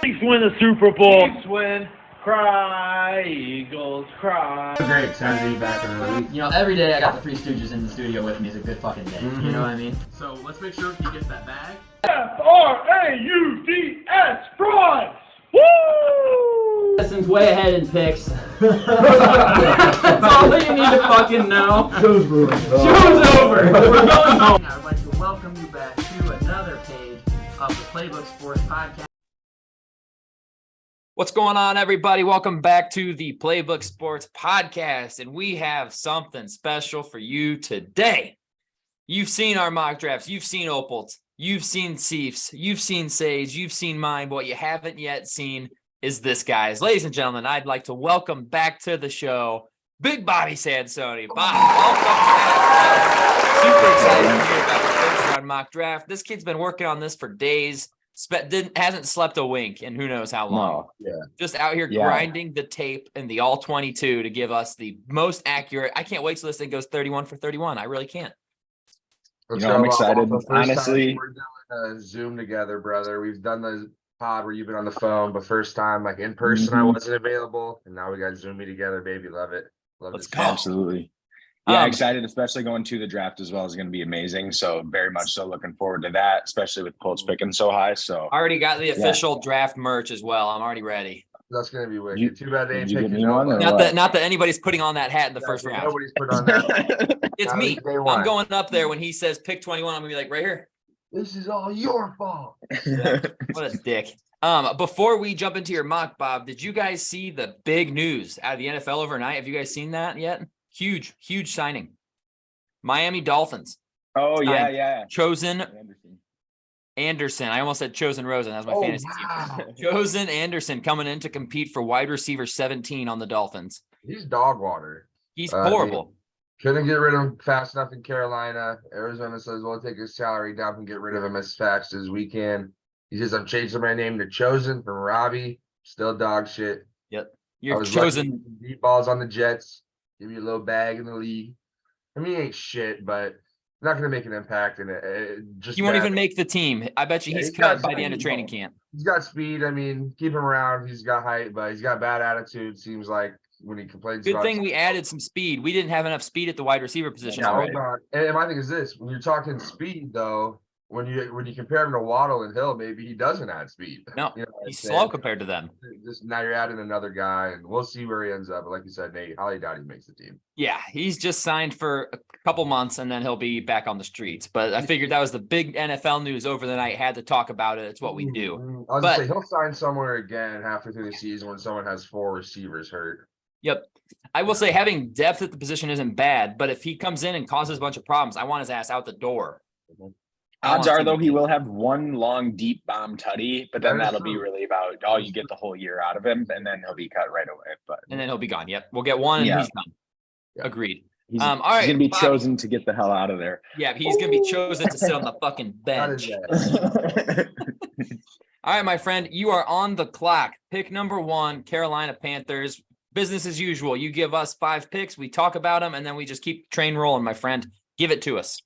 Chiefs win the Super Bowl. Chiefs win. Cry, Eagles, cry. Great, excited to be back in the league. You know, every day I got the Three Stooges in the studio with me is a good fucking day. Mm-hmm. You know what I mean? So let's make sure he gets that bag. F-R-A-U-D-S, fries! Woo! Justin's way ahead in picks. That's all that you need to fucking know. Show's over. Show's over. We're going home. I would like to welcome you back to another page of the Playbook Sports Podcast. What's going on, everybody? Welcome back to the Playbook Sports Podcast, and we have something special for you today. You've seen our mock drafts, you've seen Opals, you've seen Seifs, you've seen Sage, you've seen mine, but what you haven't yet seen is this, guys. Ladies and gentlemen, I'd like to welcome back to the show, Big Bobby Sansone. Bobby, welcome back. Super excited to hear about the first round mock draft. This kid's been working on this for days. Hasn't slept a wink in who knows how long. No, yeah. Just out here grinding the tape and the all 22 to give us the most accurate. I can't wait till this thing goes 31 for 31. I really can't. I'm excited. Honestly, we're doing a Zoom together, brother. We've done the pod where you've been on the phone, but first time like in person, I wasn't available, and now we got Zoom me together, baby. Love it. Let's this. go. Absolutely. Yeah, excited, especially going to the draft as well is going to be amazing. So very much so looking forward to that, especially with Colts picking so high. So I already got the official draft merch as well. I'm already ready. That's gonna be wicked. Too bad they ain't you picking get me one, or nobody. Not that anybody's putting on that hat in the first round. Nobody's put on that. It's Not me. day one. I'm going up there when he says pick 21. I'm gonna be like, right here. This is all your fault. What a dick. Before we jump into your mock, Bob, did you guys see the big news out of the NFL overnight? Have you guys seen that yet? Huge signing. Miami Dolphins. Oh, yeah. Chosen Anderson. I almost said Chosen Rosen. That's my fantasy team. Chosen Anderson coming in to compete for wide receiver 17 on the Dolphins. He's dog water. He's horrible. Couldn't get rid of him fast enough in Carolina. Arizona says we'll take his salary down and get rid of him as fast as we can. He says I'm changing my name to Chosen from Robbie. Still dog shit. Yep. You're chosen. Deep balls on the Jets. Give you a little bag in the league. I mean, he ain't shit, but not going to make an impact in it. He won't even make the team. I bet you he's cut by the end of training camp. He's got speed. I mean, keep him around. He's got height, but he's got bad attitude. Seems like when he complains. Good thing we added some speed. We didn't have enough speed at the wide receiver position already. And my thing is this: when you're talking speed, though, when you compare him to Waddle and Hill, maybe he doesn't add speed. No, he's slow compared to them. Just now you're adding another guy, and we'll see where he ends up. But like you said, Nate, highly doubt he makes the team. Yeah, he's just signed for a couple months, and then he'll be back on the streets. But I figured that was the big NFL news over the night. Had to talk about it. It's what we do. I was gonna say he'll sign somewhere again halfway through the season when someone has 4 receivers hurt. Yep. I will say having depth at the position isn't bad, but if he comes in and causes a bunch of problems, I want his ass out the door. Odds are, though, he will have one long, deep bomb tutty, but then that'll be really about all you get the whole year out of him, and then he'll be cut right away. And then he'll be gone. Yep. We'll get one, and he's done. Yeah. Agreed. He's, all right, he's going to be Bobby. chosen to get the hell out of there. Yeah, he's going to be chosen to sit on the fucking bench. All right, my friend, you are on the clock. Pick number 1, Carolina Panthers. Business as usual. You give us 5 picks, we talk about them, and then we just keep train rolling, my friend. Give it to us.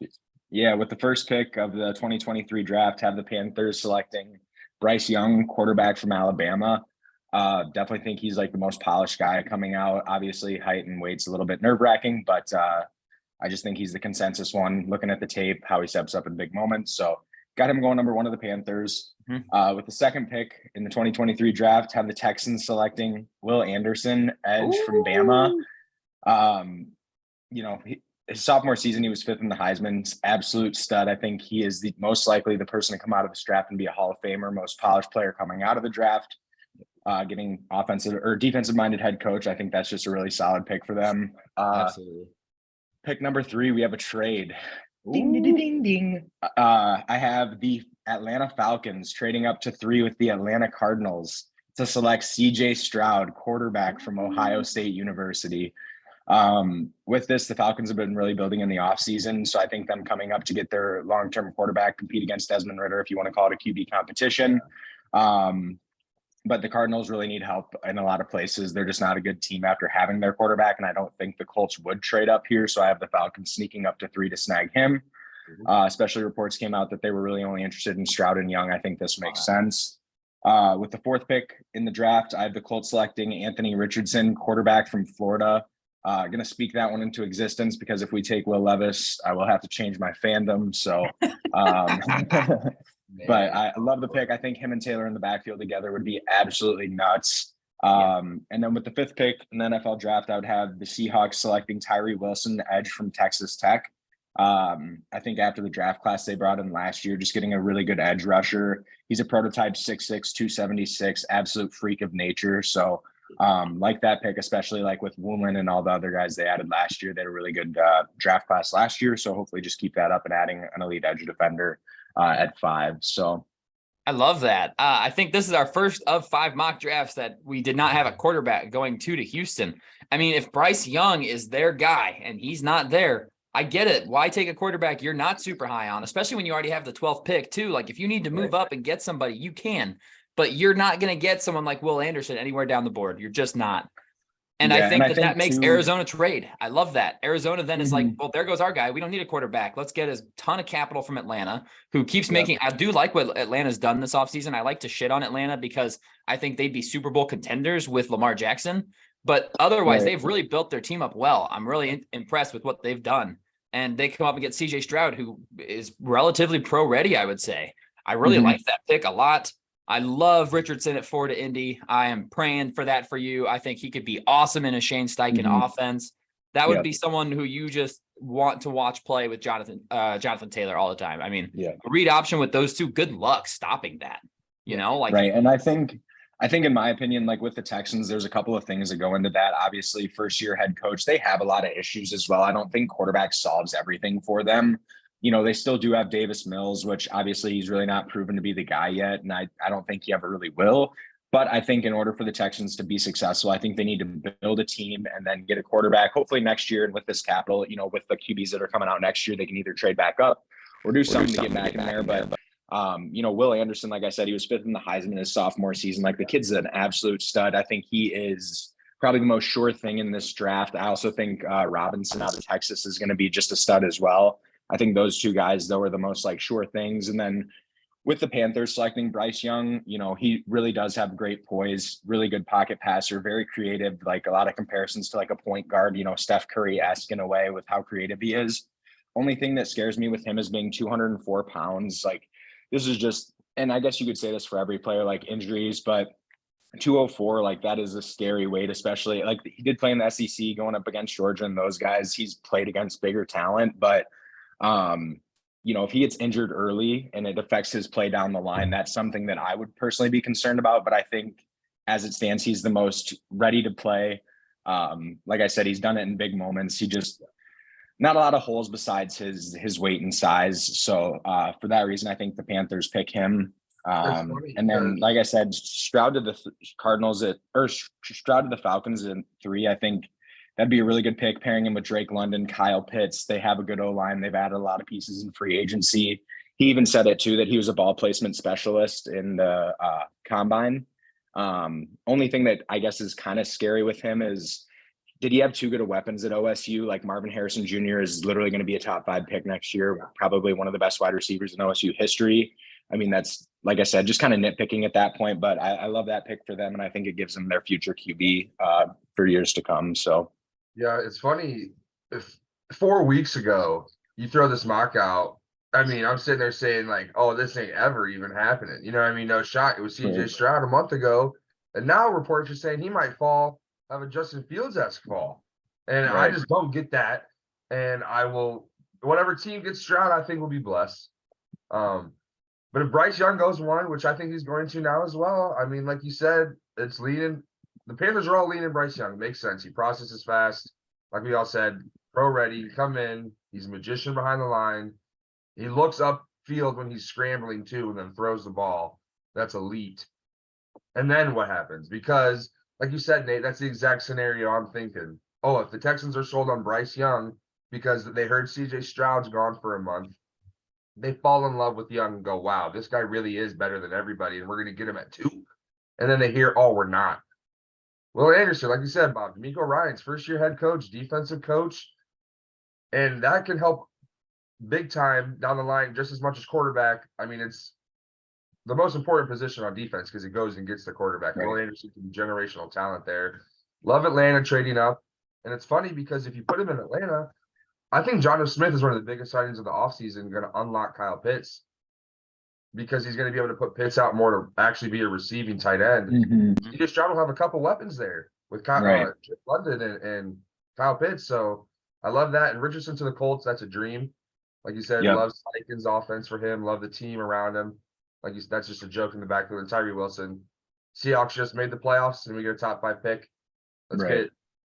Yeah, with the first pick of the 2023 draft, have the Panthers selecting Bryce Young, quarterback from Alabama. Definitely think he's like the most polished guy coming out. Obviously, height and weight's a little bit nerve-wracking, but I just think he's the consensus one, looking at the tape, how he steps up in big moments. So got him going number 1 of the Panthers. With the second pick in the 2023 draft, have the Texans selecting Will Anderson, edge from Bama. His sophomore season, he was 5th in the Heisman, absolute stud. I think he is the most likely the person to come out of this draft and be a Hall of Famer, most polished player coming out of the draft. Getting offensive or defensive-minded head coach, I think that's just a really solid pick for them. Absolutely. Pick number 3, we have a trade. Ding, ding, ding, ding. I have the Atlanta Falcons trading up to 3 with the Atlanta Cardinals to select C.J. Stroud, quarterback from Ohio State University. With this, the Falcons have been really building in the offseason, so I think them coming up to get their long-term quarterback, compete against Desmond Ridder, if you want to call it a QB competition. But the Cardinals really need help in a lot of places. They're just not a good team after having their quarterback, and I don't think the Colts would trade up here, so I have the Falcons sneaking up to 3 to snag him. Especially reports came out that they were really only interested in Stroud and Young. I think this makes sense. With the 4th pick in the draft, I have the Colts selecting Anthony Richardson, quarterback from Florida. Going to speak that one into existence because if we take Will Levis, I will have to change my fandom. So, but I love the pick. I think him and Taylor in the backfield together would be absolutely nuts. And then with the 5th pick in the NFL draft, I would have the Seahawks selecting Tyree Wilson, edge from Texas Tech. I think after the draft class they brought in last year, just getting a really good edge rusher. He's a prototype 6'6", 276, absolute freak of nature. So like that pick, especially like with Woolen and all the other guys they added last year. They had a really good draft class last year. So hopefully just keep that up and adding an elite edge defender at 5. So I love that. I think this is our first of 5 mock drafts that we did not have a quarterback going to Houston. I mean, if Bryce Young is their guy and he's not there, I get it. Why take a quarterback you're not super high on, especially when you already have the 12th pick too? Like if you need to move up and get somebody, you can, but you're not going to get someone like Will Anderson anywhere down the board. You're just not. And I think that makes Arizona trade. I love that. Arizona then is like, well, there goes our guy. We don't need a quarterback. Let's get a ton of capital from Atlanta, who keeps making, I do like what Atlanta's done this offseason. I like to shit on Atlanta because I think they'd be Super Bowl contenders with Lamar Jackson. But otherwise, they've really built their team up well. I'm really impressed with what they've done. And they come up and get CJ Stroud, who is relatively pro ready, I would say. I really like that pick a lot. I love Richardson at 4 to Indy. I am praying for that for you. I think he could be awesome in a Shane Steichen offense. That would be someone who you just want to watch play with Jonathan Taylor all the time. I mean, read option with those two, good luck stopping that, you know, like, right. And I think in my opinion, like with the Texans, there's a couple of things that go into that. Obviously, first year head coach, they have a lot of issues as well. I don't think quarterback solves everything for them. You know, they still do have Davis Mills, which obviously he's really not proven to be the guy yet. And I don't think he ever really will. But I think in order for the Texans to be successful, I think they need to build a team and then get a quarterback, hopefully next year. And with this capital, you know, with the QBs that are coming out next year, they can either trade back up or do something to get back in there. But you know, Will Anderson, like I said, he was 5th in the Heisman his sophomore season. Like the kid's an absolute stud. I think he is probably the most sure thing in this draft. I also think Robinson out of Texas is going to be just a stud as well. I think those two guys, though, are the most like sure things. And then with the Panthers selecting Bryce Young, you know, he really does have great poise, really good pocket passer, very creative, like a lot of comparisons to like a point guard, you know, Steph Curry-esque in a way with how creative he is. Only thing that scares me with him is being 204 pounds. Like this is just, and I guess you could say this for every player, like injuries, but 204, like that is a scary weight, especially like he did play in the SEC going up against Georgia and those guys. He's played against bigger talent, but you know, if he gets injured early and it affects his play down the line, that's something that I would personally be concerned about. But I think as it stands, he's the most ready to play. Like I said, he's done it in big moments. He just not a lot of holes besides his weight and size. So for that reason, I think the Panthers pick him. And then, like I said, Stroud to the Cardinals Stroud to the Falcons in 3. I think that'd be a really good pick, pairing him with Drake London, Kyle Pitts. They have a good O-line. They've added a lot of pieces in free agency. He even said it too, that he was a ball placement specialist in the combine. Only thing that I guess is kind of scary with him is, did he have too good of weapons at OSU? Like Marvin Harrison Jr. is literally going to be a top 5 pick next year, probably one of the best wide receivers in OSU history. I mean, that's, like I said, just kind of nitpicking at that point, but I love that pick for them. And I think it gives them their future QB for years to come. So. Yeah, it's funny. If 4 weeks ago you throw this mock out, I mean, I'm sitting there saying like, "Oh, this ain't ever even happening." You know what I mean? No shot. It was CJ Stroud a month ago, and now reports are saying he might have a Justin Fields-esque fall, and I just don't get that. And I will, whatever team gets Stroud, I think will be blessed. But if Bryce Young goes 1, which I think he's going to now as well, I mean, like you said, it's leaning. The Panthers are all leaning Bryce Young. It makes sense. He processes fast. Like we all said, pro ready, come in. He's a magician behind the line. He looks upfield when he's scrambling too and then throws the ball. That's elite. And then what happens? Because, like you said, Nate, that's the exact scenario I'm thinking. Oh, if the Texans are sold on Bryce Young because they heard CJ Stroud's gone for a month, they fall in love with Young and go, wow, this guy really is better than everybody, and we're going to get him at 2. And then they hear, oh, we're not. Will Anderson, like you said, Bob, D'Amico Ryans, first-year head coach, defensive coach, and that can help big time down the line just as much as quarterback. I mean, it's the most important position on defense because it goes and gets the quarterback. Right. Will Anderson can be generational talent there. Love Atlanta trading up. And it's funny because if you put him in Atlanta, I think Jonnu Smith is one of the biggest signings of the offseason, going to unlock Kyle Pitts because he's going to be able to put Pitts out more to actually be a receiving tight end. Mhm. You Stroud will have a couple weapons there with Kyle, Right. London and Kyle Pitts. So I love that. And Richardson to the Colts, that's a dream. Like you said, Yep. love Steichen offense for him, love the team around him. Like you said, that's just a joke in the backfield. And Tyree Wilson. Seahawks just made the playoffs and we get a top 5 pick. Let's Right. get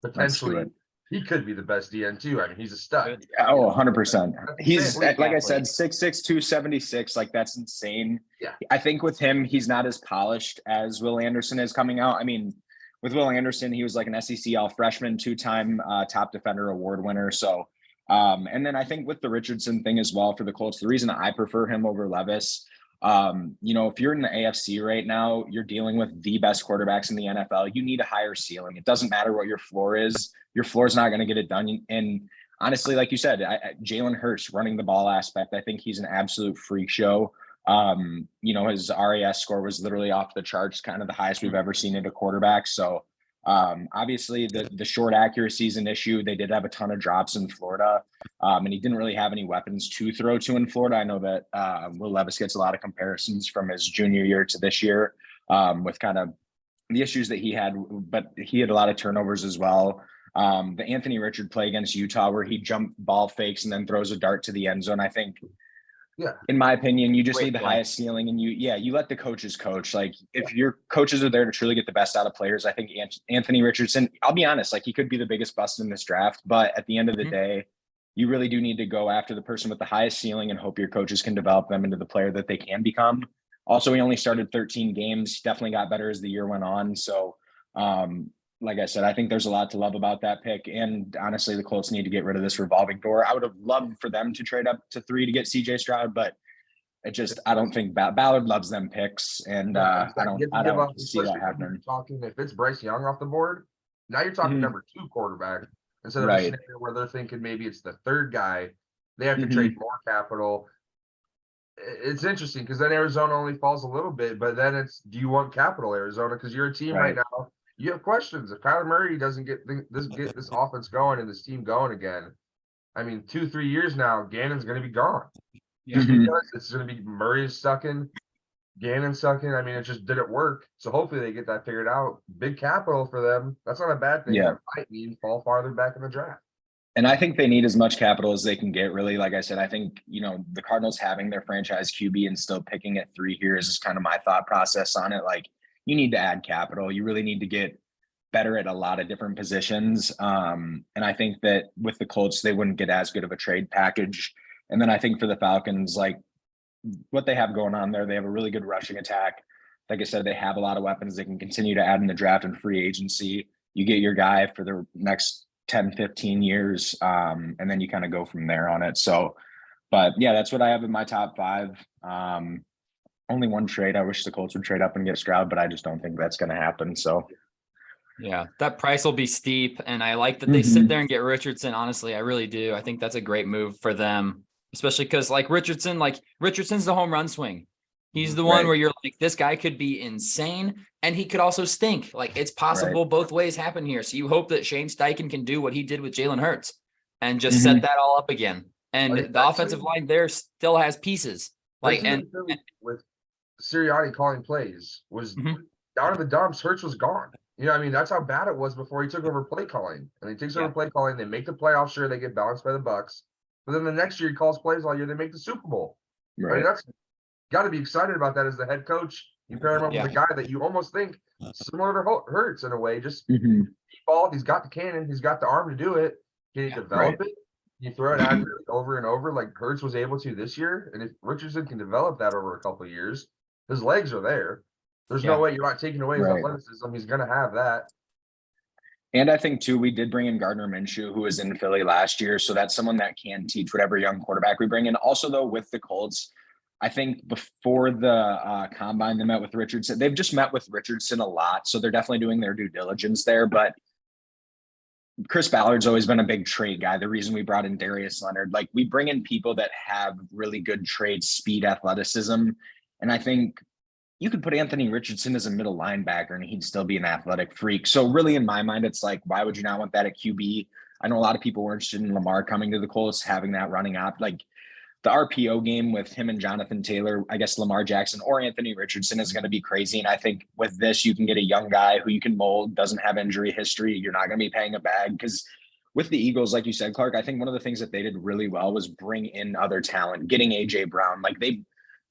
potentially Let's do he could be the best DN too. I mean, he's a stud. Oh, 100%. He's, Elite like I said, athlete. 6'6", 276. Like, that's insane. Yeah. I think with him, he's not as polished as Will Anderson is coming out. I mean, with Will Anderson, he was like an SEC all freshman, 2-time top defender award winner. So, and then I think with the Richardson thing as well for the Colts, the reason I prefer him over Levis, if you're in the AFC right now, you're dealing with the best quarterbacks in the NFL. You need a higher ceiling. It doesn't matter what your floor is. Your floor is not going to get it done. And honestly, like you said, Jalen Hurts running the ball aspect, I think he's an absolute freak show. His RAS score was literally off the charts, kind of the highest we've ever seen at a quarterback. So obviously the short accuracy is an issue. They did have a ton of drops in Florida, and he didn't really have any weapons to throw to in Florida. I know that Will Levis gets a lot of comparisons from his junior year to this year with kind of the issues that he had, but he had a lot of turnovers as well. The Anthony Richard play against Utah where he jump ball fakes and then throws a dart to the end zone. I think, in my opinion, you just Great need the play. highest ceiling and you let the coaches coach. Like if your coaches are there to truly get the best out of players, I think Anthony Richardson, I'll be honest, like he could be the biggest bust in this draft, but at the end of the day, you really do need to go after the person with the highest ceiling and hope your coaches can develop them into the player that they can become. Also, he only started 13 games, definitely got better as the year went on. So, like I said, I think there's a lot to love about that pick. And honestly, the Colts need to get rid of this revolving door. I would have loved for them to trade up to 3 to get CJ Stroud, but I don't think Ballard loves them picks. And I don't see that happening. If it's Bryce Young off the board, now you're talking number 2 quarterback instead of a scenario where they're thinking maybe it's the 3rd guy. They have to trade more capital. It's interesting because then Arizona only falls a little bit, but then it's, do you want capital, Arizona? Because you're a team right now. You have questions. If Kyler Murray doesn't get this offense going and this team going again, I mean, 2-3 years now, Gannon's going to be gone. Just because it's going to be Murray stuck in, Gannon stuck in. I mean, it just didn't work. So hopefully they get that figured out. Big capital for them. That's not a bad thing. Yeah. That might mean fall farther back in the draft. And I think they need as much capital as they can get, really. Like I said, I think, the Cardinals having their franchise QB and still picking at 3 here is just kind of my thought process on it. Like, you need to add capital. You really need to get better at a lot of different positions. And I think that with the Colts, they wouldn't get as good of a trade package. And then I think for the Falcons, like what they have going on there, they have a really good rushing attack. Like I said, they have a lot of weapons they can continue to add in the draft and free agency. You get your guy for the next 10, 15 years. And then you kind of go from there on it. So, but yeah, that's what I have in my top 5. Only one trade. I wish the Colts would trade up and get Stroud, but I just don't think that's going to happen. So yeah, that price will be steep. And I like that they sit there and get Richardson. Honestly, I really do. I think that's a great move for them, especially because Richardson's the home run swing. He's the one where you're like, this guy could be insane and he could also stink. Like it's possible both ways happen here. So you hope that Shane Steichen can do what he did with Jalen Hurts and just set that all up again. And the offensive line there still has pieces. Like, and with Sirianni calling plays was down in the dumps, Hurts was gone. You know, I mean, that's how bad it was before he took over play calling. And he takes over play calling. They make the playoffs. Sure, they get bounced by the Bucks. But then the next year he calls plays all year. They make the Super Bowl. Right. I mean, that's got to be excited about that as the head coach. You pair him up with a guy that you almost think similar to Hurts in a way. Just ball. He's got the cannon. He's got the arm to do it. Can he develop it? You throw it accurately over and over like Hurts was able to this year. And if Richardson can develop that over a couple of years, his legs are there. There's no way you're not taking away his athleticism. He's going to have that. And I think, too, we did bring in Gardner Minshew, who was in Philly last year. So that's someone that can teach whatever young quarterback we bring in. Also, though, with the Colts, I think before the combine, they met with Richardson. They've just met with Richardson a lot. So they're definitely doing their due diligence there. But Chris Ballard's always been a big trade guy. The reason we brought in Darius Leonard, like we bring in people that have really good trade speed, athleticism. And I think you could put Anthony Richardson as a middle linebacker and he'd still be an athletic freak. So really in my mind, it's like, why would you not want that at QB? I know a lot of people were interested in Lamar coming to the Colts, having that running up, like the RPO game with him and Jonathan Taylor, I guess Lamar Jackson or Anthony Richardson is going to be crazy. And I think with this, you can get a young guy who you can mold, doesn't have injury history. You're not going to be paying a bag because with the Eagles, like you said, Clark, I think one of the things that they did really well was bring in other talent, getting AJ Brown. Like they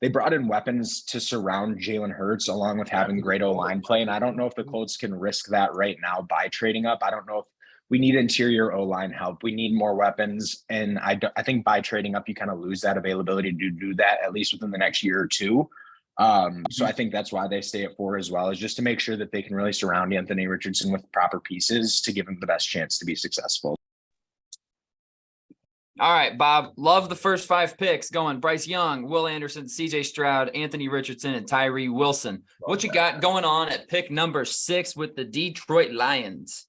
brought in weapons to surround Jalen Hurts along with having great O-line play. And I don't know if the Colts can risk that right now by trading up. I don't know if we need interior O-line help. We need more weapons. And I think by trading up, you kind of lose that availability to do that, at least within the next year or two. So I think that's why they stay at 4 as well, is just to make sure that they can really surround Anthony Richardson with proper pieces to give him the best chance to be successful. All right, Bob, love the first 5 picks going. Bryce Young, Will Anderson, CJ Stroud, Anthony Richardson, and Tyree Wilson. What you got going on at pick number 6 with the Detroit Lions?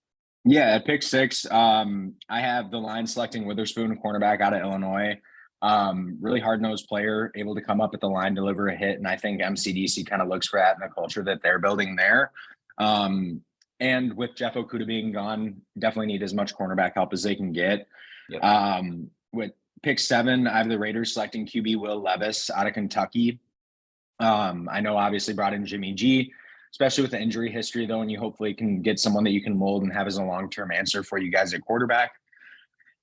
Yeah, at pick 6, I have the line selecting Witherspoon, cornerback out of Illinois. Really hard-nosed player, able to come up at the line, deliver a hit, and I think MCDC kind of looks for that in the culture that they're building there. And with Jeff Okudah being gone, definitely need as much cornerback help as they can get. Yep. With pick 7, I have the Raiders selecting QB Will Levis out of Kentucky. I know obviously brought in Jimmy G, especially with the injury history though, and you hopefully can get someone that you can mold and have as a long-term answer for you guys at quarterback.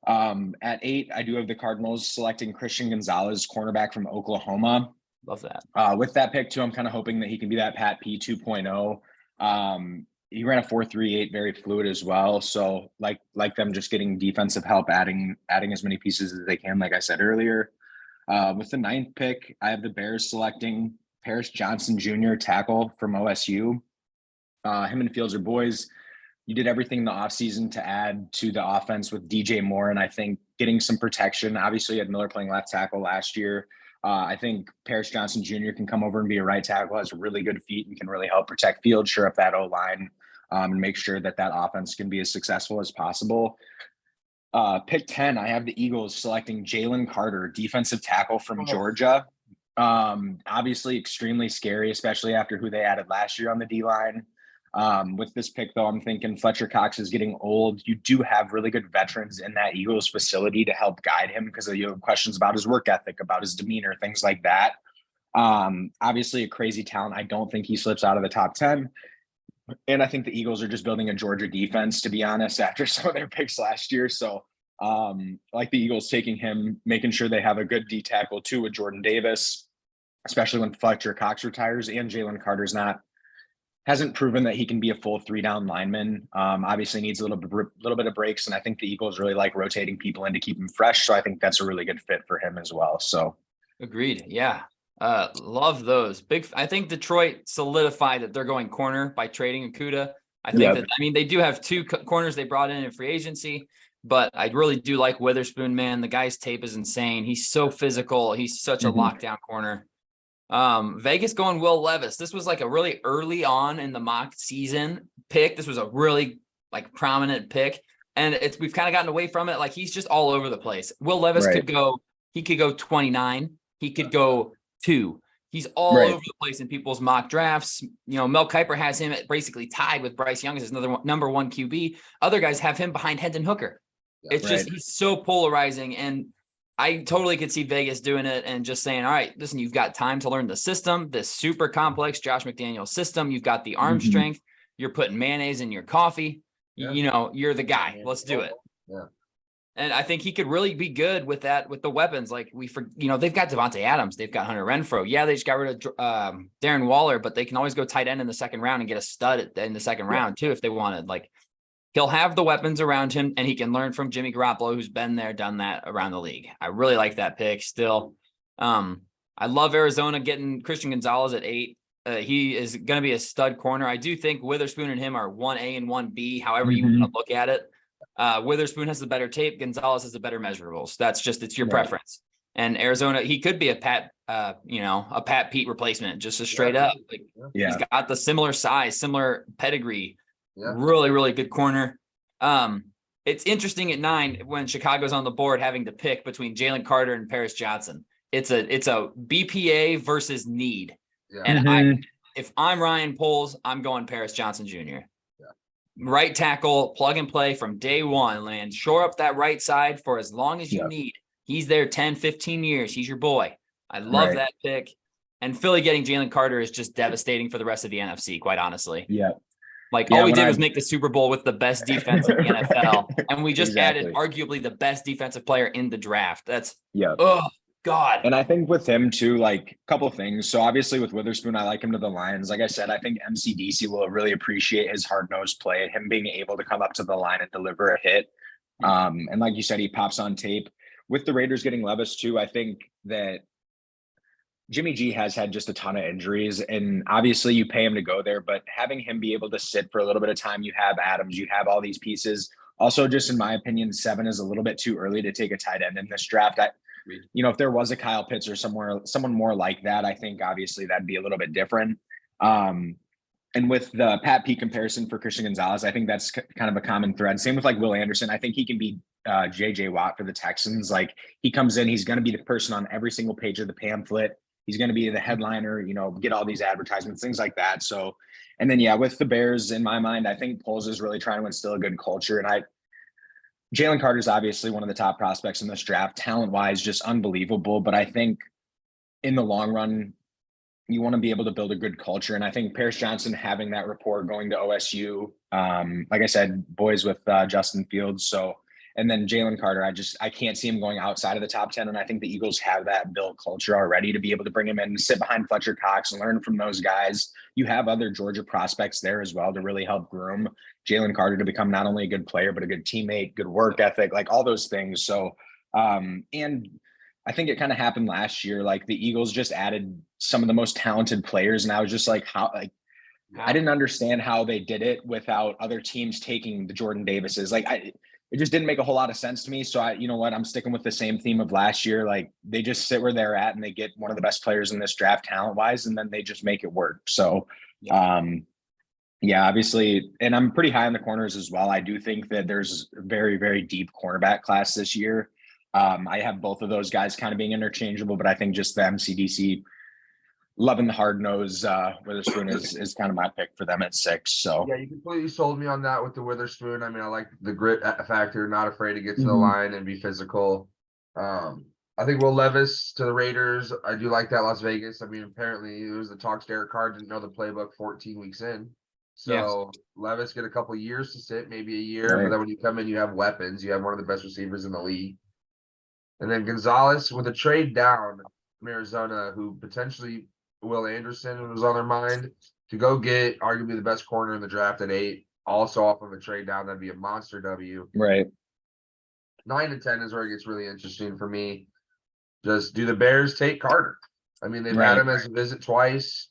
At 8, I do have the Cardinals selecting Christian Gonzalez, cornerback from Oklahoma. Love that. With that pick too, I'm kind of hoping that he can be that Pat P 2.0. He ran a 4.38, very fluid as well. So like them just getting defensive help, adding as many pieces as they can, like I said earlier. With the 9th pick, I have the Bears selecting Paris Johnson Jr., tackle from OSU. Him and Fields are boys. You did everything in the offseason to add to the offense with DJ Moore, and I think getting some protection. Obviously, you had Miller playing left tackle last year. I think Paris Johnson Jr. can come over and be a right tackle, has really good feet, and can really help protect Fields, shore up that O-line, and make sure that offense can be as successful as possible. Pick 10, I have the Eagles selecting Jalen Carter, defensive tackle from Georgia. Obviously extremely scary, especially after who they added last year on the D-line. With this pick, though, I'm thinking Fletcher Cox is getting old. You do have really good veterans in that Eagles facility to help guide him because you have questions about his work ethic, about his demeanor, things like that. Obviously a crazy talent. I don't think he slips out of the top 10. And I think the Eagles are just building a Georgia defense, to be honest, after some of their picks last year. So like the Eagles taking him, making sure they have a good D tackle too with Jordan Davis, especially when Fletcher Cox retires and Jalen Carter's hasn't proven that he can be a full 3-down lineman. Obviously needs a little bit of breaks. And I think the Eagles really like rotating people in to keep him fresh. So I think that's a really good fit for him as well. So agreed. Yeah. Love those. I think Detroit solidified that they're going corner by trading Okudah. I think they do have 2 corners they brought in free agency, but I really do like Witherspoon, man. The guy's tape is insane. He's so physical. He's such a lockdown corner. Vegas going Will Levis. This was like a really early on in the mock season pick. This was a really like prominent pick, and we've kind of gotten away from it. Like he's just all over the place. Will Levis could go 29. He could go 2. He's all over the place in people's mock drafts. You know, Mel Kiper has him basically tied with Bryce Young as his number 1 QB. Other guys have him behind Hendon Hooker. It's just, he's so polarizing. And I totally could see Vegas doing it and just saying, all right, listen, you've got time to learn the system, this super complex Josh McDaniels system. You've got the arm strength. You're putting mayonnaise in your coffee. Yeah. You know, you're the guy. Let's do it. Yeah. And I think he could really be good with that, with the weapons. Like they've got Devontae Adams, they've got Hunter Renfrow. Yeah, they just got rid of Darren Waller, but they can always go tight end in the second round and get a stud in the second round too if they wanted. Like he'll have the weapons around him, and he can learn from Jimmy Garoppolo, who's been there, done that around the league. I really like that pick still. I love Arizona getting Christian Gonzalez at 8. He is going to be a stud corner. I do think Witherspoon and him are 1A and 1B, however you want to look at it. Witherspoon has the better tape. Gonzalez has the better measurables. It's your preference. And Arizona, he could be a Pat Pete replacement, just a straight up. He's got the similar size, similar pedigree. Yeah. Really, really good corner. It's interesting at 9 when Chicago's on the board having to pick between Jalen Carter and Paris Johnson. It's a BPA versus need. Yeah. And if I'm Ryan Poles, I'm going Paris Johnson Jr. Right tackle, plug and play from day one, land. Shore up that right side for as long as you need. He's there 10, 15 years. He's your boy. I love that pick. And Philly getting Jalen Carter is just devastating for the rest of the NFC, quite honestly. Yeah. All we did was make the Super Bowl with the best defense in the NFL. And we just added arguably the best defensive player in the draft. That's, oh, God. And I think with him too, like a couple of things. So obviously with Witherspoon, I like him to the Lions. Like I said, I think MCDC will really appreciate his hard-nosed play, him being able to come up to the line and deliver a hit. And like you said, he pops on tape. With the Raiders getting Levis too, I think that Jimmy G has had just a ton of injuries, and obviously you pay him to go there, but having him be able to sit for a little bit of time, you have Adams, you have all these pieces. Also, just in my opinion, 7 is a little bit too early to take a tight end in this draft. If there was a Kyle Pitts or someone more like that, I think obviously that'd be a little bit different. And with the Pat P comparison for Christian Gonzalez, I think that's kind of a common thread. Same with like Will Anderson. I think he can be JJ Watt for the Texans. Like he comes in, he's going to be the person on every single page of the pamphlet. He's going to be the headliner, get all these advertisements, things like that. So, and then, with the Bears, in my mind, I think Poles is really trying to instill a good culture. And Jalen Carter is obviously one of the top prospects in this draft, talent-wise, just unbelievable. But I think in the long run, you want to be able to build a good culture. And I think Paris Johnson having that rapport going to OSU, like I said, boys with Justin Fields. So, and then Jalen Carter, I can't see him going outside of the top 10. And I think the Eagles have that built culture already to be able to bring him in and sit behind Fletcher Cox and learn from those guys. You have other Georgia prospects there as well to really help groom Jalen Carter to become not only a good player, but a good teammate, good work ethic, like all those things. So, and I think it kind of happened last year. Like the Eagles just added some of the most talented players. And I was just like, I didn't understand how they did it without other teams taking the Jordan Davises. It just didn't make a whole lot of sense to me. So I'm sticking with the same theme of last year. Like they just sit where they're at and they get one of the best players in this draft talent wise, and then they just make it work. So, obviously, and I'm pretty high on the corners as well. I do think that there's a very, very deep cornerback class this year. I have both of those guys kind of being interchangeable, but I think just the MCDC loving the hard nose Witherspoon is kind of my pick for them at 6. So yeah, you completely sold me on that with the Witherspoon. I mean, I like the grit factor, not afraid to get to the line and be physical. I think Will Levis to the Raiders. I do like that Las Vegas. I mean, apparently it was the talks. Derek Carr didn't know the playbook 14 weeks in. So Levis get a couple of years to sit, maybe a year. But then when you come in, you have weapons. You have one of the best receivers in the league. And then Gonzalez with a trade down from Arizona, who potentially Will Anderson was on their mind to go get arguably the best corner in the draft at 8. Also off of a trade down, that'd be a monster W. Right. 9 to 10 is where it gets really interesting for me. Just do the Bears take Carter? I mean, they've had him as a visit twice.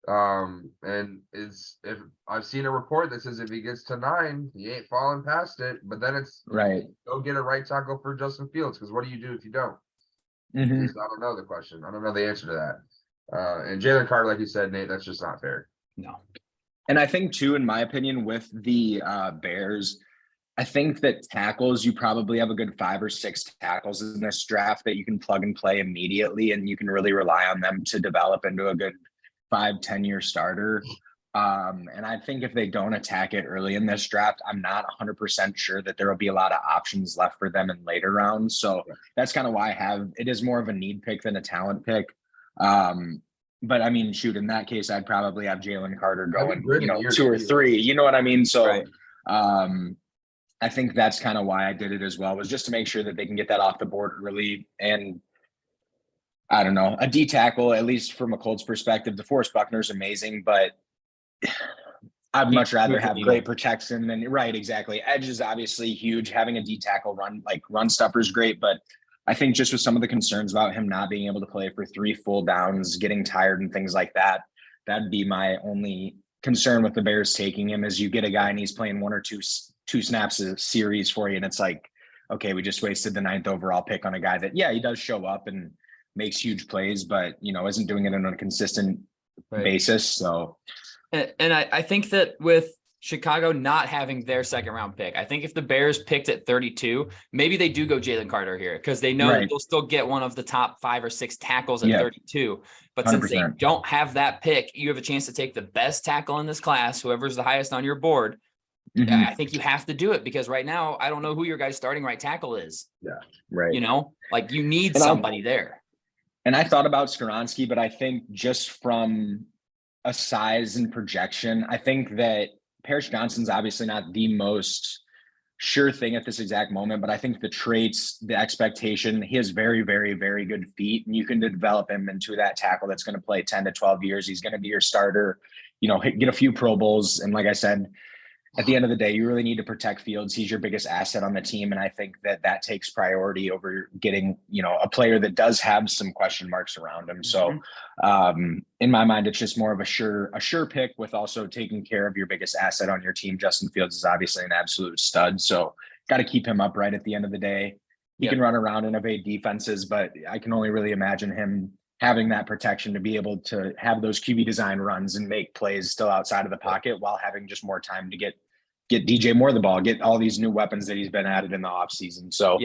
And if I've seen a report that says if he gets to 9, he ain't falling past it. But then it's go get a right tackle for Justin Fields, because what do you do if you don't? I don't know the question. I don't know the answer to that. And Jalen Carter, like you said, Nate, that's just not fair. No. And I think too, in my opinion, with the Bears, I think that tackles, you probably have a good 5 or 6 tackles in this draft that you can plug and play immediately, and you can really rely on them to develop into a good 5-10 year starter. And I think if they don't attack it early in this draft, I'm not 100% sure that there will be a lot of options left for them in later rounds. So that's kind of why it is more of a need pick than a talent pick. But I mean, shoot, in that case, I'd probably have Jalen Carter going, 2 or 3, you know what I mean? So, I think that's kind of why I did it as well, was just to make sure that they can get that off the board early. And I don't know, a D tackle, at least from a Colts perspective, DeForest Buckner's amazing, but I'd much rather have great protection than exactly. Edge is obviously huge. Having a D tackle run stuffer is great, but I think just with some of the concerns about him not being able to play for 3 full downs, getting tired and things like that, that'd be my only concern with the Bears taking him. Is you get a guy and he's playing 1 or 2 snaps a series for you, and it's like, okay, we just wasted the 9th overall pick on a guy that, he does show up and makes huge plays, but isn't doing it on a consistent basis. So, and I think that with Chicago not having their second round pick. I think if the Bears picked at 32, maybe they do go Jalen Carter here because they know that they'll still get one of the top 5 or 6 tackles at 32. But since they 100%. don't have that pick, you have a chance to take the best tackle in this class, whoever's the highest on your board. I think you have to do it because right now, I don't know who your guy's starting right tackle is. Yeah. Right. You know, like you need somebody there. And I thought about Skoronski, but I think just from a size and projection, I think that Paris Johnson's obviously not the most sure thing at this exact moment, but I think the traits, the expectation, he has very, very, very good feet, and you can develop him into that tackle that's going to play 10 to 12 years. He's going to be your starter, get a few Pro Bowls. And like I said, at the end of the day, you really need to protect Fields. He's your biggest asset on the team. And I think that takes priority over getting, a player that does have some question marks around him. So in my mind, it's just more of a sure pick with also taking care of your biggest asset on your team. Justin Fields is obviously an absolute stud. So got to keep him upright at the end of the day. He can run around and evade defenses, but I can only really imagine him having that protection to be able to have those QB design runs and make plays still outside of the pocket while having just more time to get DJ Moore the ball, get all these new weapons that he's been added in the offseason. So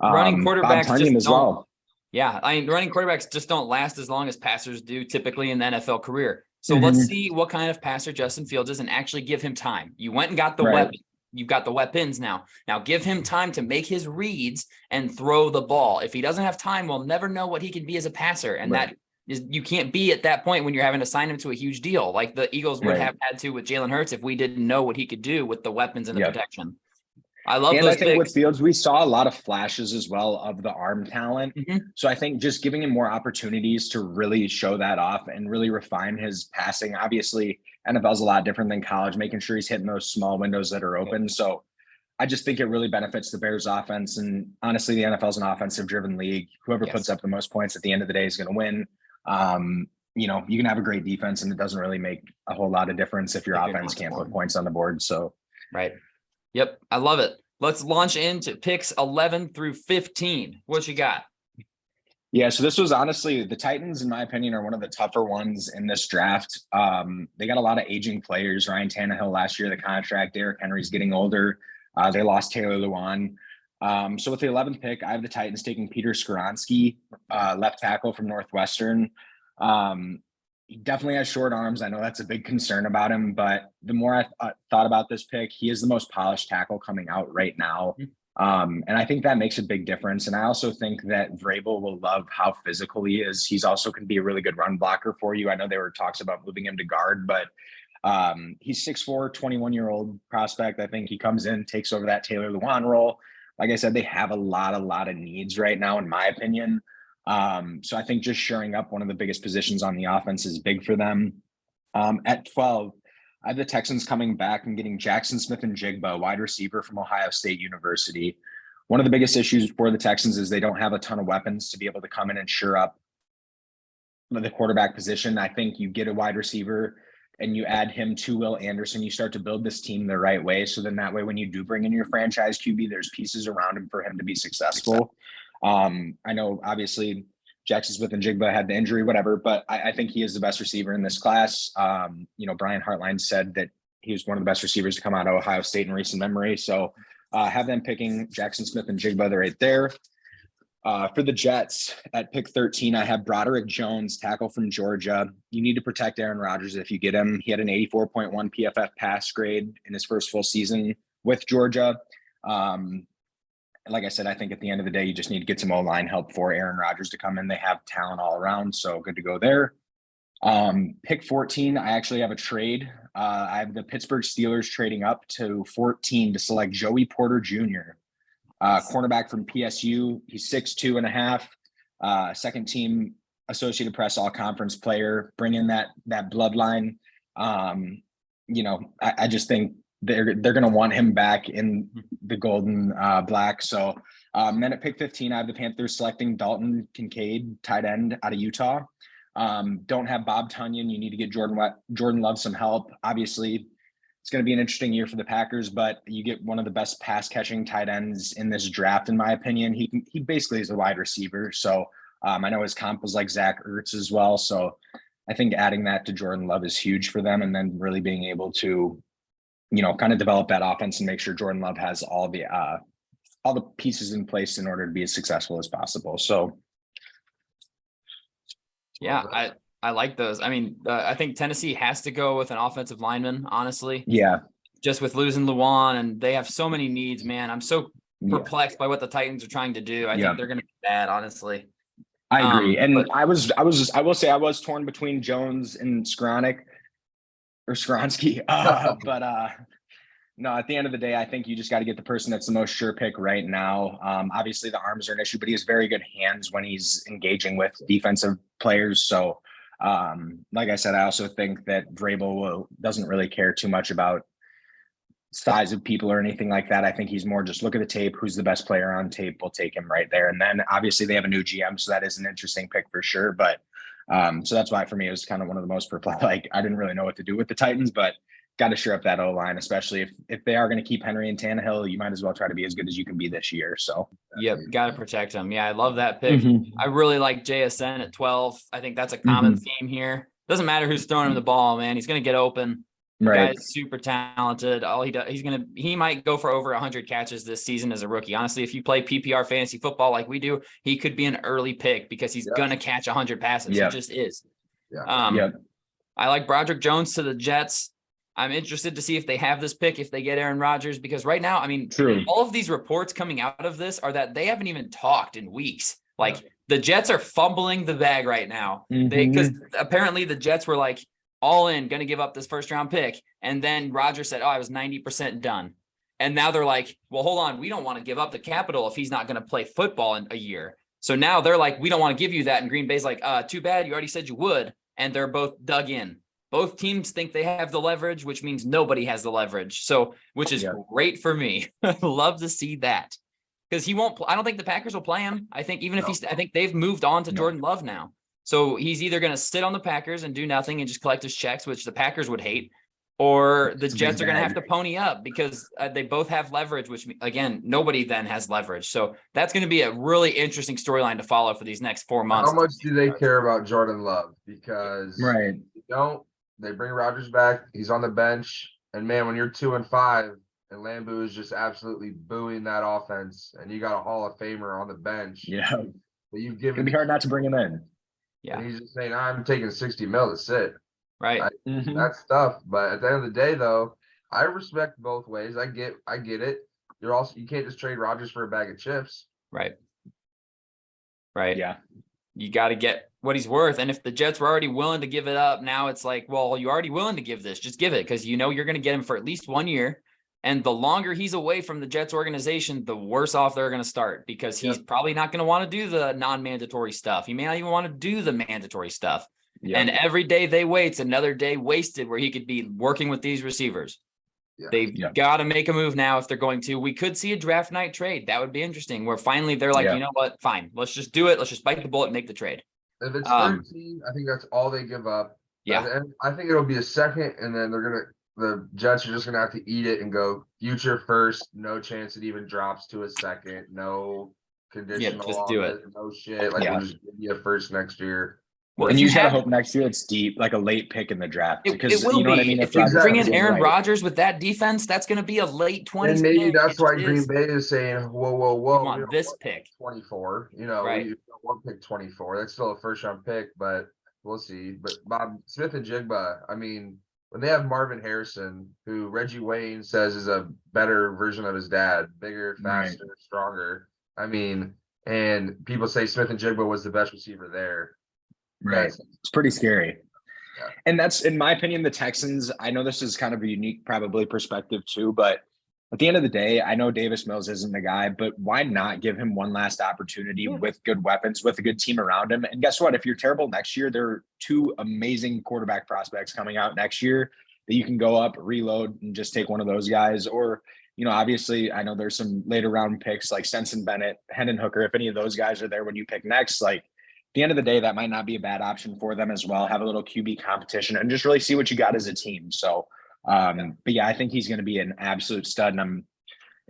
running quarterbacks Bob Tunyon just as don't, well. Yeah, I mean, running quarterbacks just don't last as long as passers do typically in the NFL career. So let's see what kind of passer Justin Fields is and actually give him time. You went and got the weapon. You've got the weapons now. Now give him time to make his reads and throw the ball. If he doesn't have time, we'll never know what he can be as a passer. And that is, you can't be at that point when you're having to sign him to a huge deal like the Eagles would have had to with Jalen Hurts if we didn't know what he could do with the weapons and the protection. I love those I think picks. with Fields, we saw a lot of flashes as well of the arm talent. So I think just giving him more opportunities to really show that off and really refine his passing. Obviously, NFL's a lot different than college, making sure he's hitting those small windows that are open. So I just think it really benefits the Bears offense. And honestly, the NFL's an offensive driven league. Whoever puts up the most points at the end of the day is going to win. You can have a great defense and it doesn't really make a whole lot of difference if your offense can't put points on the board. So, Yep. I love it. Let's launch into picks 11 through 15. What you got? Yeah. So this was honestly, the Titans, in my opinion, are one of the tougher ones in this draft. They got a lot of aging players. Ryan Tannehill last year, the contract, Derrick Henry's getting older. They lost Taylor Lewan. So with the 11th pick, I have the Titans taking Peter Skoronski, left tackle from Northwestern. He definitely has short arms. I know that's a big concern about him, but the more I thought about this pick, he is the most polished tackle coming out right now. And I think that makes a big difference. And I also think that Vrabel will love how physical he is. He's also can be a really good run blocker for you. I know there were talks about moving him to guard, but he's 6'4", 21-year-old prospect. I think he comes in, takes over that Taylor Lewan role. Like I said, they have a lot of needs right now, in my opinion. So I think just shoring up one of the biggest positions on the offense is big for them. At 12, I have the Texans coming back and getting Jackson Smith-Njigba, wide receiver from Ohio State University. One of the biggest issues for the Texans is they don't have a ton of weapons to be able to come in and shore up the quarterback position. I think you get a wide receiver and you add him to Will Anderson, you start to build this team the right way. So then that way, when you do bring in your franchise QB, there's pieces around him for him to be successful. I know obviously Jackson Smith-Njigba had the injury, whatever, but I think he is the best receiver in this class. Brian Hartline said that he was one of the best receivers to come out of Ohio State in recent memory. So have them picking Jackson Smith-Njigba right there. For the Jets at pick 13, I have Broderick Jones, tackle from Georgia. You need to protect Aaron Rodgers if you get him. He had an 84.1 PFF pass grade in his first full season with Georgia. Like I said, I think at the end of the day, you just need to get some O-line help for Aaron Rodgers to come in. They have talent all around, so good to go there. Pick 14, I actually have a trade. I have the Pittsburgh Steelers trading up to 14 to select Joey Porter Jr., cornerback from PSU. He's 6'2" and a half, second team Associated Press all-conference player. Bring in that bloodline. I just think they're going to want him back in the golden black. So then at pick 15, I have the Panthers selecting Dalton Kincaid, tight end out of Utah. Don't have Bob Tunyon. You need to get Jordan Love some help. Obviously, it's going to be an interesting year for the Packers, but you get one of the best pass catching tight ends in this draft, in my opinion. He basically is a wide receiver. So I know his comp was like Zach Ertz as well. So I think adding that to Jordan Love is huge for them, and then really being able to kind of develop that offense and make sure Jordan Love has all the pieces in place in order to be as successful as possible. So, Yeah, I like those. I mean, I think Tennessee has to go with an offensive lineman, honestly. yeah, Just with losing Luan, and they have so many needs, man. I'm so yeah, perplexed by what the Titans are trying to do. I Yeah. think they're going to be bad, honestly. I agree. And but- I will say I was torn between Jones and Skronik or Skronsky. No, at the end of the day, I think you just got to get the person that's the most sure pick right now. Obviously the arms are an issue, but he has very good hands when he's engaging with defensive players. So, like I said, I also think that Vrabel doesn't really care too much about size of people or anything like that. I think he's more just look at the tape. Who's the best player on tape? We'll take him right there. And then obviously they have a new GM, so that is an interesting pick for sure. But so that's why for me it was kind of one of the most perplexed. Like I didn't really know what to do with the Titans, but got to shore up that O-line, especially if they are going to keep Henry and Tannehill. You might as well try to be as good as you can be this year. So Yep, got to protect him. Yeah, I love that pick. Mhm. I really like JSN at 12. I think that's a common theme here. Doesn't matter who's throwing him the ball, man. He's going to get open. Right. Guy's super talented. All he does, he might go for over 100 catches this season as a rookie. Honestly, if you play PPR fantasy football like we do, he could be an early pick because he's going to catch 100 passes. Yeah. He just is. Yeah. I like Broderick Jones to the Jets. I'm interested to see if they have this pick, if they get Aaron Rodgers, because right now, I mean, True. all of these reports coming out of this are that they haven't even talked in weeks. Like the Jets are fumbling the bag right now. Because apparently the Jets were like all in, going to give up this first round pick. And then Rodgers said, I was 90% done. And now they're like, well, hold on. We don't want to give up the capital if he's not going to play football in a year. So now they're like, we don't want to give you that. And Green Bay's like, too bad. You already said you would. And they're both dug in. Both teams think they have the leverage, which means nobody has the leverage. So, which is great for me. Love to see that because he won't. I don't think the Packers will play him. I think even if I think they've moved on to Jordan Love now. So he's either going to sit on the Packers and do nothing and just collect his checks, which the Packers would hate, or the Jets are going to have to pony up because they both have leverage, which again, nobody then has leverage. So that's going to be a really interesting storyline to follow for these next 4 months. How much do they care about Jordan Love? Because they bring Rodgers back. He's on the bench. And man, when you're 2-5 and Lambeau is just absolutely booing that offense and you got a Hall of Famer on the bench. Yeah. That you've given. It'd be hard not to bring him in. Yeah. And he's just saying, I'm taking 60 mil to sit. Right. That's tough. But at the end of the day, though, I respect both ways. I get it. You can't just trade Rodgers for a bag of chips. Right. Yeah. You got to get what he's worth. And if the Jets were already willing to give it up, now it's like, well, you're already willing to give this, just give it. Cause you're going to get him for at least 1 year. And the longer he's away from the Jets organization, the worse off they're going to start because he's probably not going to want to do the non-mandatory stuff. He may not even want to do the mandatory stuff. And every day they wait's another day wasted where he could be working with these receivers. They've got to make a move now if they're going to. We could see a draft night trade. That would be interesting where finally they're like, you know what? Fine. Let's just do it. Let's just bite the bullet and make the trade. If it's 13, I think that's all they give up. Yeah. I think it'll be a second, and then the Jets are just going to have to eat it and go future first. No chance it even drops to a second. No conditional. Just do it. No shit. Like, we'll just give you a first next year. Well, and you gotta hope next year it's deep, like a late pick in the draft. Because it will you know be. what I mean? If you bring in Aaron Rodgers with that defense, that's going to be a late 20s. And maybe that's why Green Bay is saying, whoa. We want this pick. 24. We don't pick 24. That's still a first round pick, but we'll see. But Bob Smith and Jigba, I mean, when they have Marvin Harrison, who Reggie Wayne says is a better version of his dad, bigger, faster, stronger. I mean, and people say Smith and Jigba was the best receiver there. Right. It's pretty scary. Yeah. And that's, in my opinion, the Texans, I know this is kind of a unique probably perspective too, but at the end of the day, I know Davis Mills isn't the guy, but why not give him one last opportunity with good weapons, with a good team around him? And guess what? If you're terrible next year, there are 2 amazing quarterback prospects coming out next year that you can go up, reload, and just take one of those guys. Or, obviously, I know there's some later round picks like Stenson Bennett, Hendon Hooker. If any of those guys are there when you pick next, like, at the end of the day, that might not be a bad option for them as well. Have a little QB competition and just really see what you got as a team. So, but yeah, I think he's going to be an absolute stud. And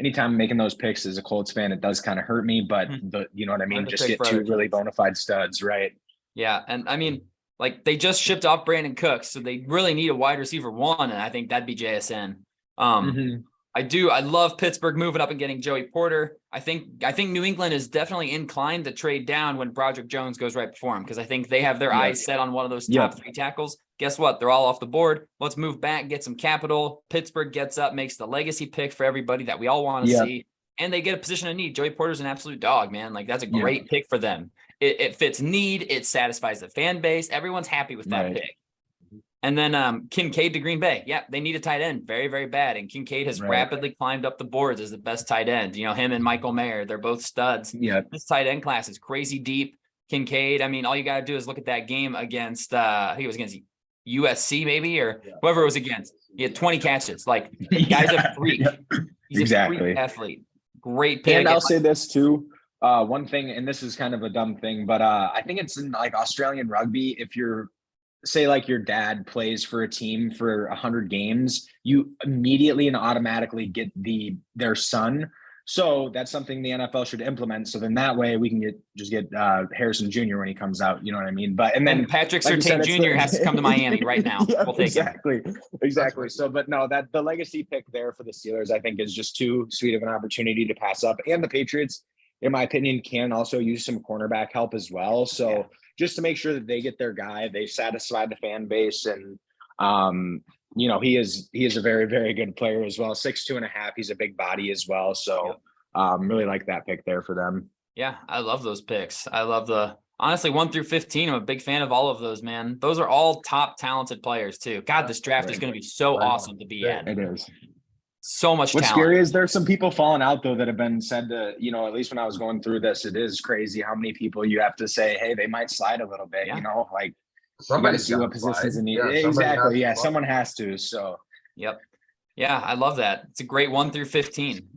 anytime I'm making those picks as a Colts fan, it does kind of hurt me, but you know what I mean? Just get 2 really bona fide studs, right? Yeah. And I mean, like they just shipped off Brandon Cooks, so they really need a wide receiver 1. And I think that'd be JSN. Mhm. I love Pittsburgh moving up and getting Joey Porter. I think New England is definitely inclined to trade down when Broderick Jones goes right before him, because I think they have their Yep. eyes set on one of those Yep. top 3 tackles. Guess what? They're all off the board. Let's move back, get some capital. Pittsburgh gets up, makes the legacy pick for everybody that we all want to Yep. see, and they get a position of need. Joey Porter's an absolute dog, man. Like, that's a Yeah. great pick for them. It fits need. It satisfies the fan base. Everyone's happy with that Right. pick. And then Kincaid to Green Bay. Yeah, they need a tight end very, very bad. And Kincaid has Right. rapidly climbed up the boards as the best tight end. You know, him and Michael Mayer, they're both studs. Yeah. This tight end class is crazy deep. Kincaid, I mean, all you got to do is look at that game against, I think it was against USC maybe, or whoever it was against. He had 20 catches. Like, the guy's a freak. He's a Exactly. freak athlete. Great pick. And I'll say this too. One thing, and this is kind of a dumb thing, but I think it's in like Australian rugby. If you're, say, like your dad plays for a team for 100 games, you immediately and automatically get their son. So that's something the NFL should implement. So then that way we can get Harrison Jr. when he comes out. You know what I mean? But and then Patrick like you said, Surtain it's Jr. has to come to Miami right now. Yeah, We'll take him. exactly. So, but no, that the legacy pick there for the Steelers, I think, is just too sweet of an opportunity to pass up. And the Patriots, in my opinion, can also use some cornerback help as well. So just to make sure that they get their guy, they satisfy the fan base, and you know, he is a very, very good player as well. 6'2.5". He's a big body as well. So really like that pick there for them. Yeah, I love those picks. I love honestly 1 through 15. I'm a big fan of all of those, man. Those are all top talented players too. God, this draft is going to be so awesome to be at. It is. So much What's talent. scary is there's some people falling out though that have been said to, you know, at least when I was going through this, it is crazy how many people you have to say, hey, they might slide a little bit, you know, like Somebody's see what got to positions slide. in need. Yeah, somebody has Exactly. to Yeah, slide. someone has to. So Yep. Yeah, I love that. It's a great 1 through 15.